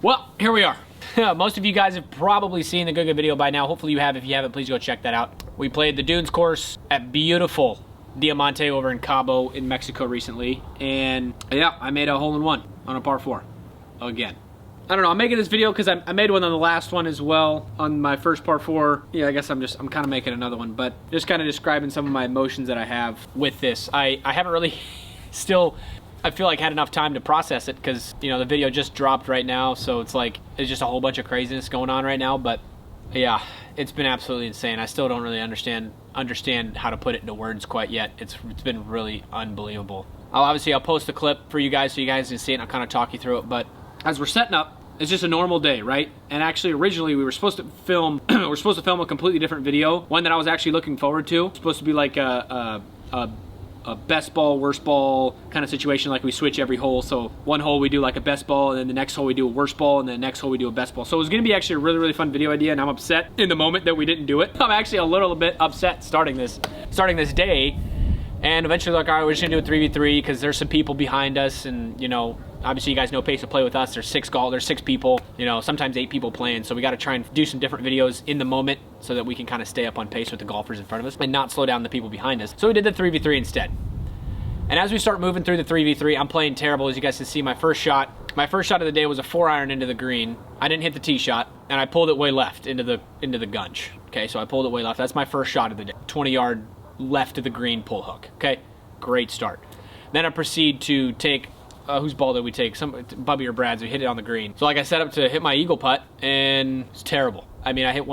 Well, here we are. Most of you guys have probably seen the Good video by now. Hopefully you have. If you haven't, please go check that out. We played the Dunes course at beautiful Diamante over in Cabo in Mexico recently. And yeah, I made a hole-in-one on a par 4 again. I don't know, I'm making this video because I made one on the last one as well on my first par 4. Yeah, I guess I'm kind of making another one, but just kind of describing some of my emotions that I have with this. I haven't really I feel like had enough time to process it because, you know, the video just dropped right now, so it's like, it's just a whole bunch of craziness going on right now, but yeah, it's been absolutely insane. I still don't really understand how to put it into words quite yet. It's been really unbelievable. I'll post a clip for you guys so you guys can see it and I'll kind of talk you through it, but as we're setting up, it's just a normal day, right? And actually, originally, we were supposed to film, a completely different video, one that I was actually looking forward to. It's supposed to be like a best ball, worst ball kind of situation, like we switch every hole. So one hole we do like a best ball, and then the next hole we do a worst ball, and then the next hole we do a best ball. So it was gonna be actually a really, really fun video idea, and I'm upset in the moment that we didn't do it. I'm actually a little bit upset starting this day, and eventually like, all right, we're just gonna do a 3v3 because there's some people behind us, and you know, obviously you guys know pace to play with us. There's 6 people, you know, sometimes 8 people playing. So we got to try and do some different videos in the moment so that we can kind of stay up on pace with the golfers in front of us and not slow down the people behind us. So we did the 3v3 instead. And as we start moving through the 3v3, I'm playing terrible. As you guys can see, my first shot of the day was a 4-iron into the green. I didn't hit the tee shot, and I pulled it way left into the gunge. Okay, so I pulled it way left. That's my first shot of the day. 20-yard left of the green pull hook. Okay, great start. Then I proceed to take whose ball did we take? Bubby or Brad's. We hit it on the green. So like I set up to hit my eagle putt, and it's terrible. I mean, I hit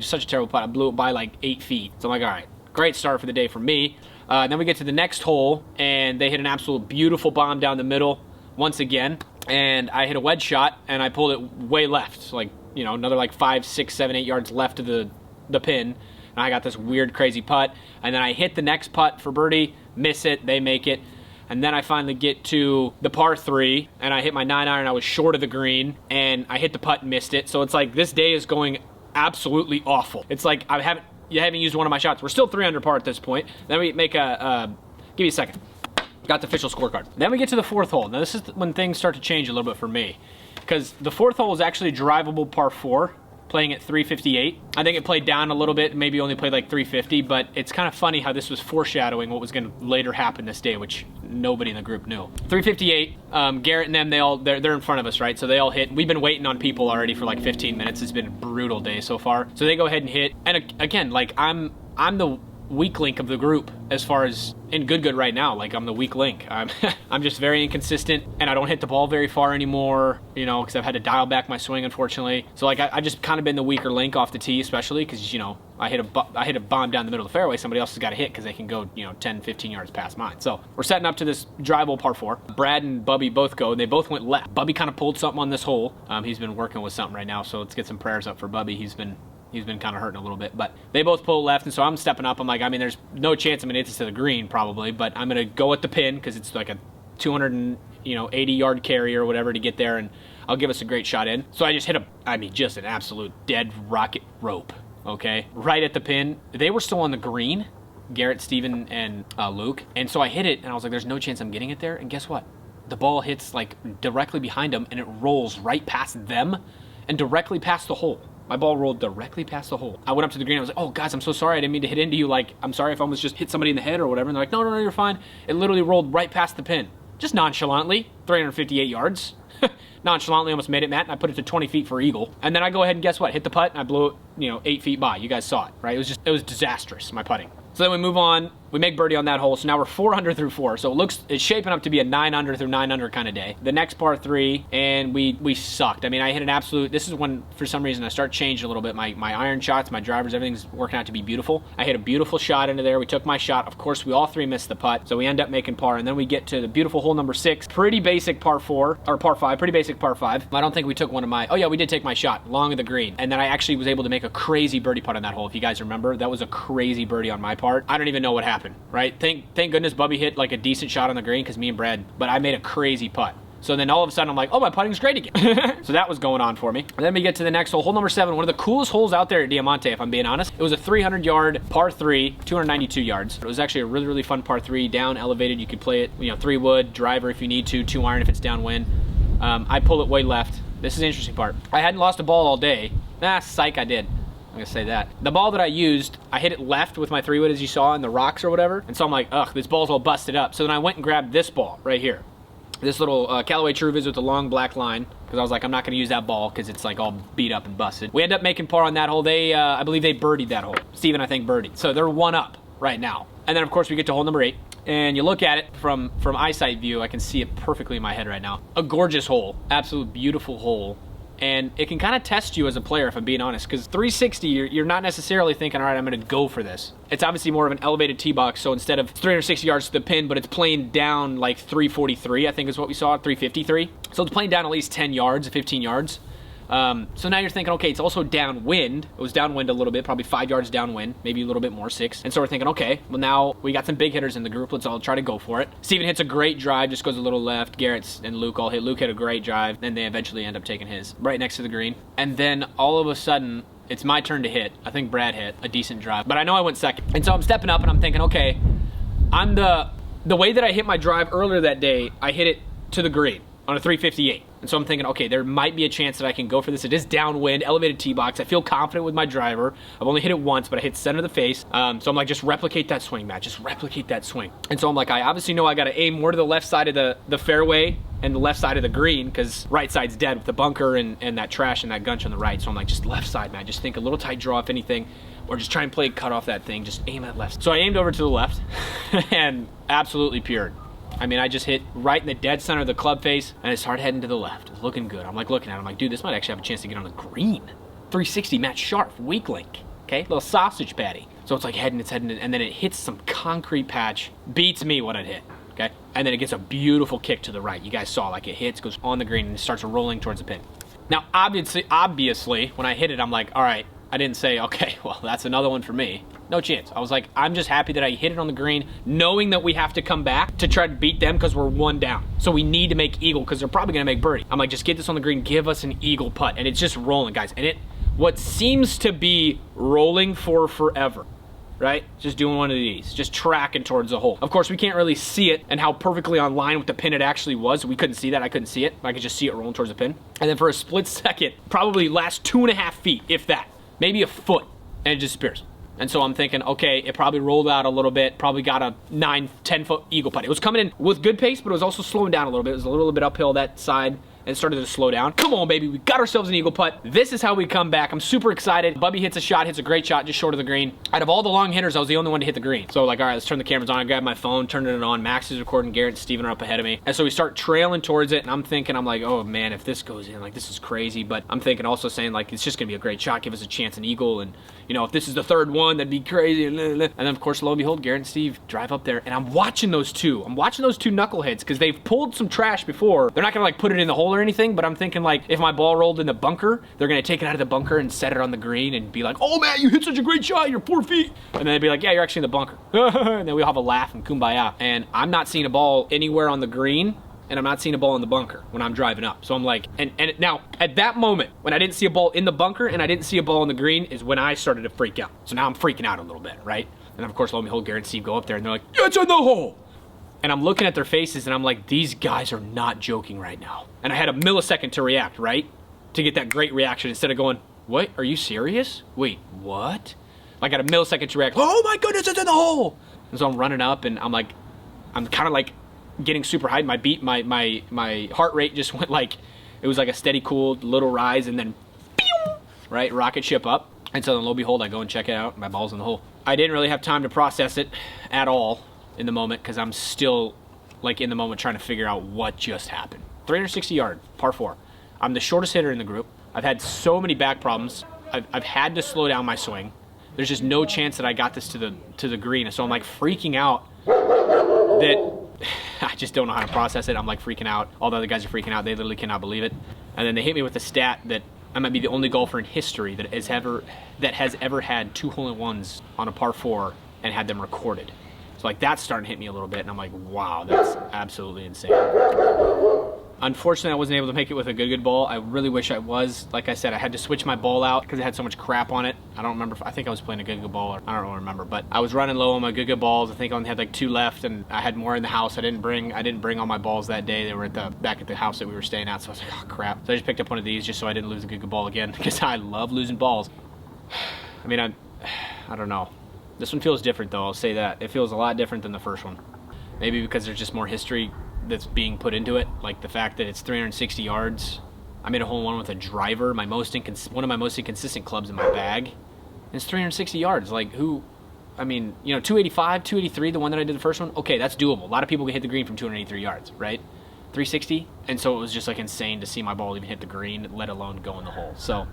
such a terrible putt. I blew it by like 8 feet. So I'm like, all right, great start for the day for me. Then we get to the next hole, and they hit an absolute beautiful bomb down the middle once again. And I hit a wedge shot, and I pulled it way left, like, you know, another like 5, 6, 7, 8 yards left of the pin. And I got this weird, crazy putt. And then I hit the next putt for birdie, miss it, they make it. And then I finally get to the par 3, and I hit my 9-iron. I was short of the green, and I hit the putt and missed it. So it's like this day is going absolutely awful. It's like you haven't used one of my shots. We're still 3 under par at this point. Then we make give me a second. Got the official scorecard. Then we get to the 4th hole. Now this is when things start to change a little bit for me, because the 4th hole is actually a drivable par 4. Playing at 358. I think it played down a little bit, maybe only played like 350, but it's kind of funny how this was foreshadowing what was going to later happen this day, which nobody in the group knew. 358, Garrett and them, they're in front of us, right? So they all hit. We've been waiting on people already for like 15 minutes. It's been a brutal day so far. So they go ahead and hit. And again, like I'm the weak link of the group as far as in good right now. Like I'm the weak link. I'm just very inconsistent, and I don't hit the ball very far anymore, you know, because I've had to dial back my swing, unfortunately. So like I just kind of been the weaker link off the tee, especially because, you know, I hit a bomb down the middle of the fairway. Somebody else has got to hit because they can go, you know, 10, 15 yards past mine. So we're setting up to this drivable par 4. Brad and Bubby both go, and they both went left. Bubby kind of pulled something on this hole. He's been working with something right now, so let's get some prayers up for Bubby. He's been kind of hurting a little bit, but they both pull left, and so I'm stepping up. I'm like, I mean, there's no chance I'm gonna hit this to the green probably, but I'm gonna go at the pin because it's like a 280-yard carry or whatever to get there, and I'll give us a great shot in. So I just hit just an absolute dead rocket rope, okay? Right at the pin. They were still on the green, Garrett, Steven, and Luke, and so I hit it, and I was like, there's no chance I'm getting it there, and guess what? The ball hits like directly behind them, and it rolls right past them and directly past the hole. My ball rolled directly past the hole. I went up to the green. I was like, oh, guys, I'm so sorry. I didn't mean to hit into you. Like, I'm sorry if I almost just hit somebody in the head or whatever. And they're like, no, you're fine. It literally rolled right past the pin. Just nonchalantly, 358 yards. Nonchalantly almost made it, Matt, and I put it to 20 feet for eagle. And then I go ahead and guess what? Hit the putt, and I blew it, 8 feet by. You guys saw it, right? It was disastrous, my putting. So then we move on. We make birdie on that hole. So now we're 4 under through 4. So it's shaping up to be a 9 under through 9 under kind of day. The next par 3, and we sucked. I mean, I hit an absolute, this is when, for some reason, I start changing a little bit. My iron shots, my drivers, everything's working out to be beautiful. I hit a beautiful shot into there. We took my shot. Of course, we all 3 missed the putt. So we end up making par. And then we get to the beautiful hole number 6. Pretty basic par 4, or par 5. Pretty basic par 5. I don't think we took one of my, oh yeah, we did take my shot, long of the green. And then I actually was able to make a crazy birdie putt on that hole. If you guys remember, that was a crazy birdie on my part. I don't even know what happened, right? Thank goodness Bubby hit like a decent shot on the green because me and Brad, but I made a crazy putt. So then all of a sudden I'm like, oh, my putting's great again. So that was going on for me. And then we get to the next hole, hole number 7, one of the coolest holes out there at Diamante, if I'm being honest. It was a 300-yard par 3, 292 yards. It was actually a really, really fun par 3, down, elevated. You could play it, 3 wood, driver if you need to, 2 iron if it's downwind. I pull it way left. This is the interesting part. I hadn't lost a ball all day. Nah, psych, I did. I'm gonna say that. The ball that I used, I hit it left with my 3-wood as you saw in the rocks or whatever. And so I'm like, ugh, this ball's all busted up. So then I went and grabbed this ball right here. This little Callaway True Viz with the long black line. Because I was like, I'm not gonna use that ball because it's like all beat up and busted. We end up making par on that hole. They, I believe they birdied that hole. Steven, I think, birdied. So they're 1 up right now. And then of course we get to hole number 8. And you look at it from eyesight view, I can see it perfectly in my head right now. A gorgeous hole, absolute beautiful hole. And it can kind of test you as a player, if I'm being honest, because 360, you're not necessarily thinking, all right, I'm going to go for this. It's obviously more of an elevated tee box, so instead of 360 yards to the pin, but it's playing down like 343, I think is what we saw, 353. So it's playing down at least 10 yards, 15 yards. So now you're thinking, okay, it's also downwind. It was downwind a little bit, probably 5 yards downwind, maybe a little bit more, 6. And so we're thinking, okay, well now we got some big hitters in the group. Let's all try to go for it. Steven hits a great drive, just goes a little left. Garrett and Luke all hit. Luke hit a great drive. Then they eventually end up taking his right next to the green. And then all of a sudden, it's my turn to hit. I think Brad hit a decent drive, but I know I went second. And so I'm stepping up and I'm thinking, okay, I'm the way that I hit my drive earlier that day, I hit it to the green on a 358. And so I'm thinking, okay, there might be a chance that I can go for this. It is downwind, elevated tee box. I feel confident with my driver. I've only hit it once, but I hit center of the face. So I'm like, just replicate that swing, Matt. Just replicate that swing. And so I'm like, I obviously know I got to aim more to the left side of the fairway and the left side of the green, because right side's dead with the bunker and that trash and that gunch on the right. So I'm like, just left side, Matt. Just think a little tight draw, if anything, or just try and play cut off that thing. Just aim at left. So I aimed over to the left and absolutely pured. I mean, I just hit right in the dead center of the club face, and it started heading to the left. It's looking good. I'm like looking at it. I'm like, dude, this might actually have a chance to get on the green. 360, Matt Scharff, weak link. Okay, little sausage patty. So it's like heading, and then it hits some concrete patch. Beats me what it hit. Okay, and then it gets a beautiful kick to the right. You guys saw, like it hits, goes on the green, and it starts rolling towards the pin. Now, obviously, when I hit it, I'm like, all right. I didn't say, okay, well, that's another one for me. No chance. I was like, I'm just happy that I hit it on the green, knowing that we have to come back to try to beat them because we're 1 down. So we need to make eagle because they're probably going to make birdie. I'm like, just get this on the green, give us an eagle putt. And it's just rolling, guys. And what seems to be rolling for forever, right? Just doing one of these, just tracking towards the hole. Of course, we can't really see it and how perfectly on line with the pin it actually was. We couldn't see that. I couldn't see it. I could just see it rolling towards the pin. And then for a split second, probably last 2.5 feet, if that. Maybe a foot, and it disappears. And so I'm thinking, okay, it probably rolled out a little bit, probably got a 9-10 foot eagle putt. It was coming in with good pace, but it was also slowing down a little bit. It was a little bit uphill that side, and it started to slow down. Come on, baby, we got ourselves an eagle putt. This is how we come back. I'm super excited. Bubby hits a great shot, just short of the green. Out of all the long hitters, I was the only one to hit the green. So like, all right, let's turn the cameras on. I grab my phone, turning it on. Max is recording, Garrett and Steven are up ahead of me. And so we start trailing towards it, and I'm thinking, I'm like, oh man, if this goes in, like this is crazy. But I'm thinking also saying like, it's just gonna be a great shot, give us a chance an eagle. And you know, if this is the 3rd one, that'd be crazy. And then of course, lo and behold, Garrett and Steve drive up there, and I'm watching those two. I'm watching those two knuckleheads, because they've pulled some trash before. They're not gonna like put it in the hole or anything, but I'm thinking like, if my ball rolled in the bunker, they're gonna take it out of the bunker and set it on the green and be like, oh man, you hit such a great shot, you're 4 feet. And then they'd be like, yeah, you're actually in the bunker. And then we'll have a laugh and kumbaya. And I'm not seeing a ball anywhere on the green, and I'm not seeing a ball in the bunker when I'm driving up. So I'm like, and now at that moment, when I didn't see a ball in the bunker and I didn't see a ball on the green, is when I started to freak out. So now I'm freaking out a little bit, right? And of course, lo and behold, Garrett and Steve go up there and they're like, yeah, it's in the hole. And I'm looking at their faces and I'm like, these guys are not joking right now. And I had a millisecond to react, right? To get that great reaction instead of going, what, are you serious? Wait, what? I got a millisecond to react, oh my goodness, it's in the hole. And so I'm running up and I'm like, I'm kind of like getting super high. My heart rate just went like, it was like a steady, cool little rise and then, pew, right, rocket ship up. And so then lo and behold, I go and check it out, my ball's in the hole. I didn't really have time to process it at all in the moment, because I'm still like in the moment trying to figure out what just happened. 360 yard, par 4. I'm the shortest hitter in the group. I've had so many back problems. I've had to slow down my swing. There's just no chance that I got this to the green. And so I'm like freaking out that I just don't know how to process it. I'm like freaking out. All the other guys are freaking out. They literally cannot believe it. And then they hit me with a stat that I might be the only golfer in history that has ever had 2 hole-in-ones on a par 4 and had them recorded. So like that's starting to hit me a little bit, and I'm like, wow, that's absolutely insane. Unfortunately, I wasn't able to make it with a good ball. I really wish I was. Like I said, I had to switch my ball out because it had so much crap on it. I don't remember. I think I was playing a good ball, or I don't really remember. But I was running low on my good balls. I think I only had like 2 left, and I had more in the house. I didn't bring all my balls that day. They were back at the house that we were staying at. So I was like, oh crap. So I just picked up one of these just so I didn't lose a good ball again, because I love losing balls. I mean, I don't know. This one feels different though. I'll say that. It feels a lot different than the first one. Maybe because there's just more history that's being put into it, like the fact that it's 360 yards. I made a hole-in-one with a driver, one of my most inconsistent clubs in my bag, and it's 360 yards. Like, who? I mean, you know, 285, 283, the one that I did the first one. Okay, that's doable. A lot of people can hit the green from 283 yards, right? 360, and so it was just like insane to see my ball even hit the green, let alone go in the hole. So,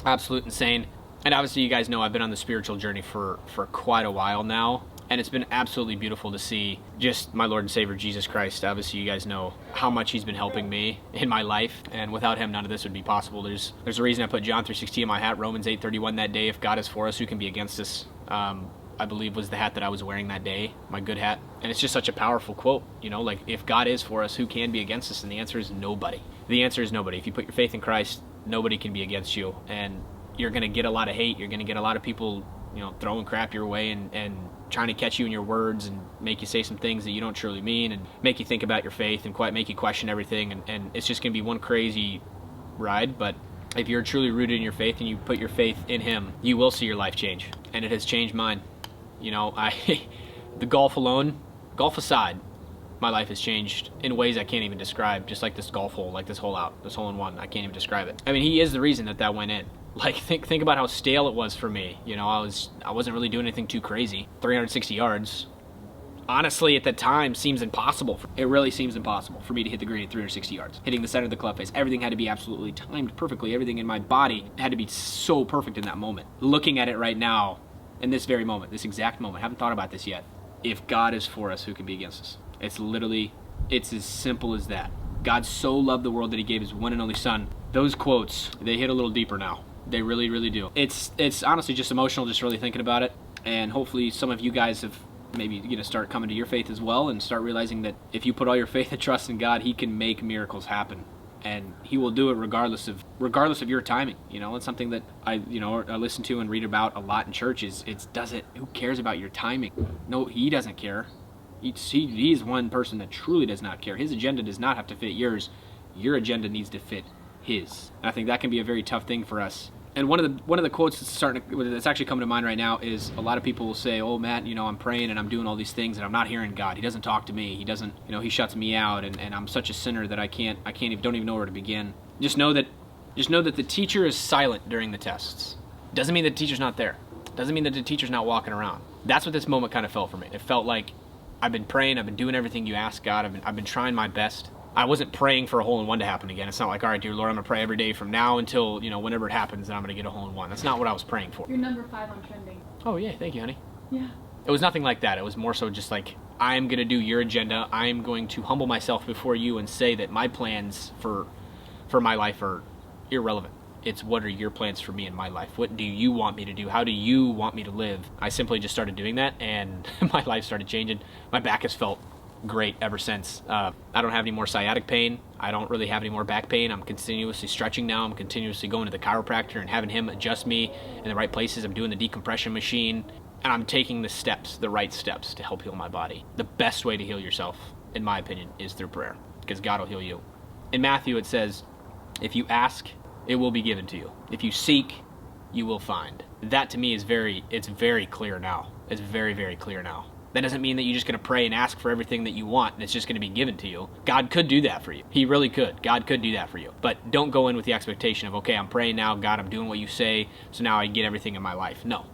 absolute insane. And obviously, you guys know I've been on the spiritual journey for quite a while now. And it's been absolutely beautiful to see just my Lord and Savior, Jesus Christ. Obviously, you guys know how much he's been helping me in my life. And without him, none of this would be possible. There's a reason I put John 3:16 in my hat, Romans 8:31 that day. If God is for us, who can be against us? I believe was the hat that I was wearing that day, my good hat. And it's just such a powerful quote, you know, like, if God is for us, who can be against us? And the answer is nobody. The answer is nobody. If you put your faith in Christ, nobody can be against you. And you're going to get a lot of hate. You're going to get a lot of people, you know, throwing crap your way and trying to catch you in your words and make you say some things that you don't truly mean and make you think about your faith and quite make you question everything. And it's just going to be one crazy ride. But if you're truly rooted in your faith and you put your faith in him, you will see your life change. And it has changed mine. You know, the golf aside, my life has changed in ways I can't even describe. Just like this golf hole, like this hole-in-one, I can't even describe it. I mean, he is the reason that went in. Like, think about how stale it was for me. You know, I wasn't really doing anything too crazy. 360 yards, honestly, at the time, seems impossible. It really seems impossible for me to hit the green at 360 yards. Hitting the center of the club face. Everything had to be absolutely timed perfectly. Everything in my body had to be so perfect in that moment. Looking at it right now, in this very moment, this exact moment, I haven't thought about this yet. If God is for us, who can be against us? It's as simple as that. God so loved the world that he gave his one and only son. Those quotes, they hit a little deeper now. They really, really do. It's honestly just emotional, just really thinking about it. And hopefully some of you guys have maybe going to start coming to your faith as well and start realizing that if you put all your faith and trust in God, he can make miracles happen. And he will do it regardless of your timing. You know, it's something that I listen to and read about a lot in church who cares about your timing? No, he doesn't care. He is one person that truly does not care. His agenda does not have to fit yours. Your agenda needs to fit his. And I think that can be a very tough thing for us. And one of the quotes that's actually coming to mind right now is a lot of people will say, "Oh, Matt, you know, I'm praying and I'm doing all these things and I'm not hearing God. He doesn't talk to me. He doesn't, you know, he shuts me out and I'm such a sinner that I don't even know where to begin." Just know that the teacher is silent during the tests. Doesn't mean that the teacher's not there. Doesn't mean that the teacher's not walking around. That's what this moment kind of felt for me. It felt like I've been praying, I've been doing everything you asked, God. I've been trying my best. I wasn't praying for a hole-in-one to happen again. It's not like, all right, dear Lord, I'm going to pray every day from now until, you know, whenever it happens, then I'm going to get a hole-in-one. That's not what I was praying for. You're number 5 on trending. Oh, yeah. Thank you, honey. Yeah. It was nothing like that. It was more so just like, I'm going to do your agenda. I'm going to humble myself before you and say that my plans for my life are irrelevant. It's what are your plans for me in my life? What do you want me to do? How do you want me to live? I simply just started doing that, and my life started changing. My back has felt great ever since. I don't have any more sciatic pain. I don't really have any more back pain. I'm continuously stretching now. I'm continuously going to the chiropractor and having him adjust me in the right places. I'm doing the decompression machine, and I'm taking the right steps to help heal my body. The best way to heal yourself, in my opinion, is through prayer, because God will heal you. In Matthew, it says, if you ask, it will be given to you. If you seek, you will find. That to me is very clear now. It's very, very clear now. That doesn't mean that you're just going to pray and ask for everything that you want and it's just going to be given to you. God could do that for you. He really could. God could do that for you. But don't go in with the expectation of, okay, I'm praying now, God, I'm doing what you say, so now I get everything in my life. No.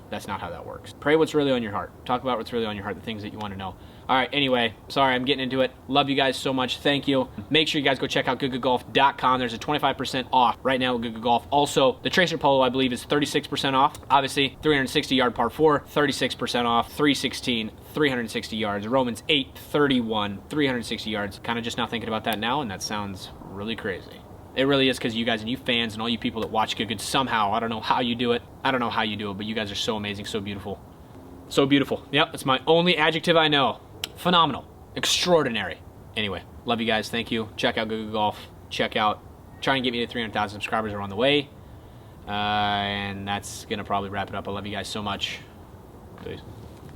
That's not how that works. Pray what's really on your heart. Talk about what's really on your heart, the things that you want to know. All right, anyway, sorry, I'm getting into it. Love you guys so much. Thank you. Make sure you guys go check out goodgoodgolf.com. There's a 25% off right now with Good Good Golf. Also, the Tracer Polo, I believe, is 36% off. Obviously, 360-yard par 4, 36% off. 316, 360 yards. Romans 8:31, 360 yards. Kind of just now thinking about that now, and that sounds really crazy. It really is, because you guys and you fans and all you people that watch Good Good somehow, I don't know how you do it, but you guys are so amazing, so beautiful. So beautiful. Yep, that's my only adjective I know. Phenomenal. Extraordinary. Anyway. Love you guys. Thank you. Check out Google Golf. Check out, try and get me to 300,000 subscribers are on the way. And that's going to probably wrap it up. I love you guys so much. Peace.